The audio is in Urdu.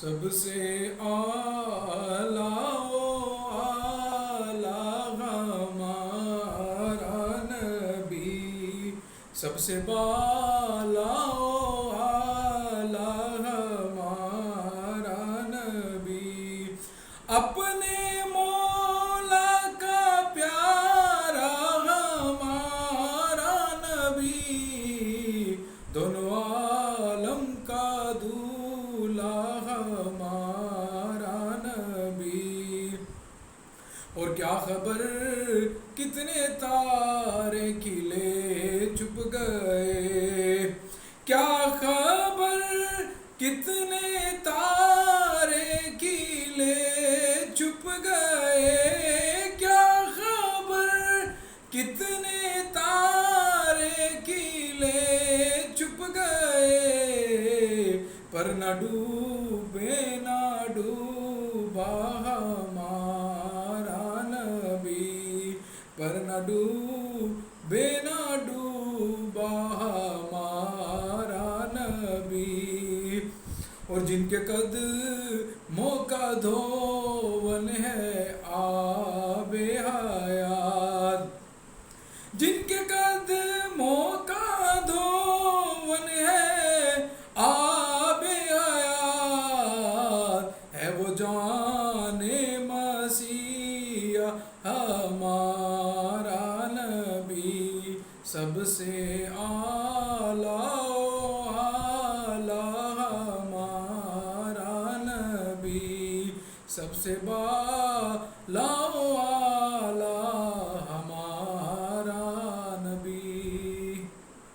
سب سے اعلیٰ و اعلیٰ ہمارا نبی، سب سے بالا و اعلیٰ ہمارا نبی، اپنے مولا کا پیارا ہمارا نبی، دونوں عالم کا ہمارا نبی۔ اور کیا خبر کتنے تارے کھلے چھپ گئے، کیا خبر کتنے تارے کھلے چھپ گئے، کیا خبر کتنے تارے کھلے چھپ گئے، پر نہ ڈوبے نہ ڈوبا ہمارا نبی، پر نہ ڈوبے نہ ڈوبا ہمارا نبی۔ اور جن کے قدموں کا دھون ہے آب حیات، جن کے قدموں کا دھون ہے آب حیات، ہے وہ جان مسیح ہمارا نبی، سب سے اعلیٰ و اعلیٰ ہمارا نبی، سب سے بالا